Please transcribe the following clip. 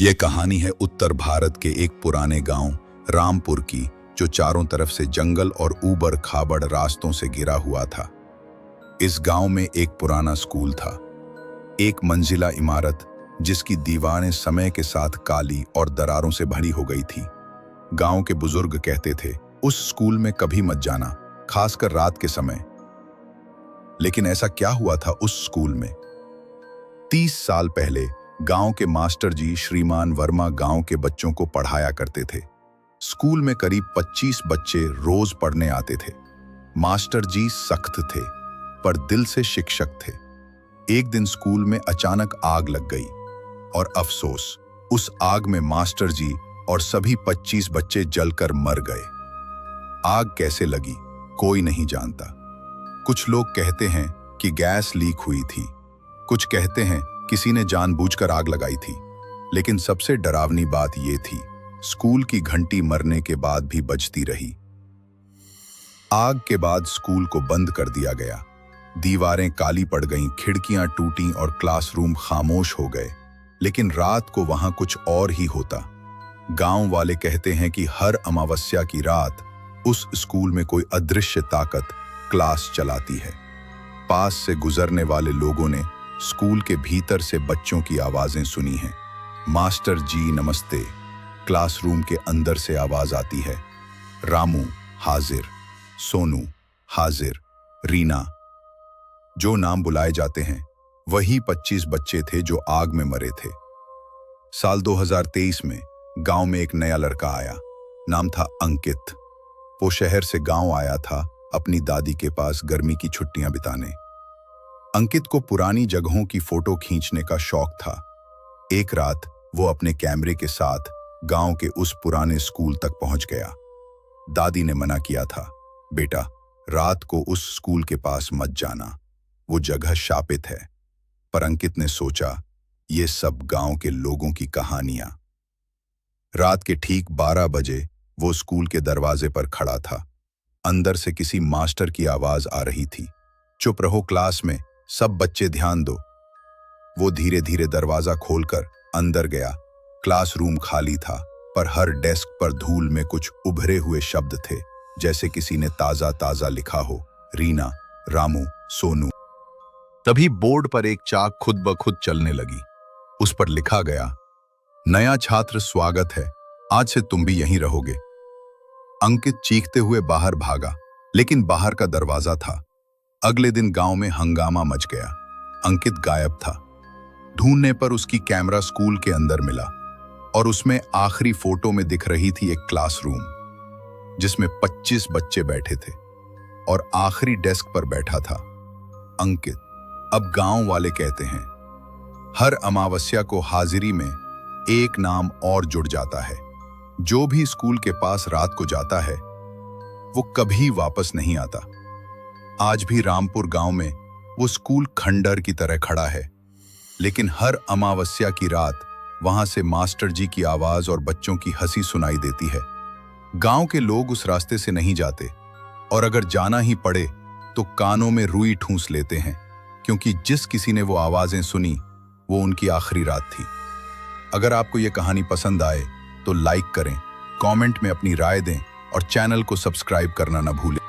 ये कहानी है उत्तर भारत के एक पुराने गांव रामपुर की, जो चारों तरफ से जंगल और ऊबड़ खाबड़ रास्तों से घिरा हुआ था। इस गांव में एक पुराना स्कूल था, एक मंजिला इमारत जिसकी दीवारें समय के साथ काली और दरारों से भरी हो गई थी। गांव के बुजुर्ग कहते थे, उस स्कूल में कभी मत जाना, खासकर रात के समय। लेकिन ऐसा क्या हुआ था उस स्कूल में? 30 साल पहले गांव के मास्टर जी श्रीमान वर्मा गांव के बच्चों को पढ़ाया करते थे। स्कूल में करीब 25 बच्चे रोज पढ़ने आते थे। मास्टर जी सख्त थे, पर दिल से शिक्षक थे। एक दिन स्कूल में अचानक आग लग गई और अफसोस, उस आग में मास्टर जी और सभी 25 बच्चे जलकर मर गए। आग कैसे लगी, कोई नहीं जानता। कुछ लोग कहते हैं कि गैस लीक हुई थी, कुछ कहते हैं किसी ने जानबूझकर आग लगाई थी। लेकिन सबसे डरावनी बात यह थी, स्कूल की घंटी मरने के बाद भी बजती रही। आग के बाद स्कूल को बंद कर दिया गया। दीवारें काली पड़ गईं, खिड़कियां टूटीं और क्लासरूम खामोश हो गए। लेकिन रात को वहां कुछ और ही होता। गांव वाले कहते हैं कि हर अमावस्या की रात उस स्कूल में कोई अदृश्य ताकत क्लास चलाती है। पास से गुजरने वाले लोगों ने स्कूल के भीतर से बच्चों की आवाजें सुनी हैं। मास्टर जी नमस्ते। क्लासरूम के अंदर से आवाज आती है, रामू हाजिर, सोनू हाजिर, रीना। जो नाम बुलाए जाते हैं वही 25 बच्चे थे जो आग में मरे थे। साल 2023 में गांव में एक नया लड़का आया। नाम था अंकित। वो शहर से गांव आया था अपनी दादी के पास गर्मी की छुट्टियां बिताने। अंकित को पुरानी जगहों की फोटो खींचने का शौक था। एक रात वो अपने कैमरे के साथ गांव के उस पुराने स्कूल तक पहुंच गया। दादी ने मना किया था, बेटा रात को उस स्कूल के पास मत जाना, वो जगह शापित है। पर अंकित ने सोचा, ये सब गांव के लोगों की कहानियां। रात के ठीक 12 बजे वो स्कूल के दरवाजे पर खड़ा था। अंदर से किसी मास्टर की आवाज आ रही थी, चुप रहो क्लास में, सब बच्चे ध्यान दो। वो धीरे धीरे दरवाजा खोलकर अंदर गया। क्लासरूम खाली था, पर हर डेस्क पर धूल में कुछ उभरे हुए शब्द थे, जैसे किसी ने ताजा ताजा लिखा हो, रीना, रामू, सोनू। तभी बोर्ड पर एक चाक खुद ब खुद चलने लगी। उस पर लिखा गया, नया छात्र स्वागत है, आज से तुम भी यहीं रहोगे। अंकित चीखते हुए बाहर भागा, लेकिन बाहर का दरवाजा था। अगले दिन गांव में हंगामा मच गया। अंकित गायब था। ढूंढने पर उसकी कैमरा स्कूल के अंदर मिला और उसमें आखिरी फोटो में दिख रही थी एक क्लासरूम जिसमें 25 बच्चे बैठे थे और आखिरी डेस्क पर बैठा था अंकित। अब गांव वाले कहते हैं, हर अमावस्या को हाजिरी में एक नाम और जुड़ जाता है। जो भी स्कूल के पास रात को जाता है वो कभी वापस नहीं आता। आज भी रामपुर गांव में वो स्कूल खंडर की तरह खड़ा है, लेकिन हर अमावस्या की रात वहां से मास्टर जी की आवाज और बच्चों की हंसी सुनाई देती है। गांव के लोग उस रास्ते से नहीं जाते, और अगर जाना ही पड़े तो कानों में रुई ठूंस लेते हैं, क्योंकि जिस किसी ने वो आवाजें सुनी वो उनकी आखिरी रात थी। अगर आपको ये कहानी पसंद आए तो लाइक करें, कमेंट में अपनी राय दें और चैनल को सब्सक्राइब करना न भूलें।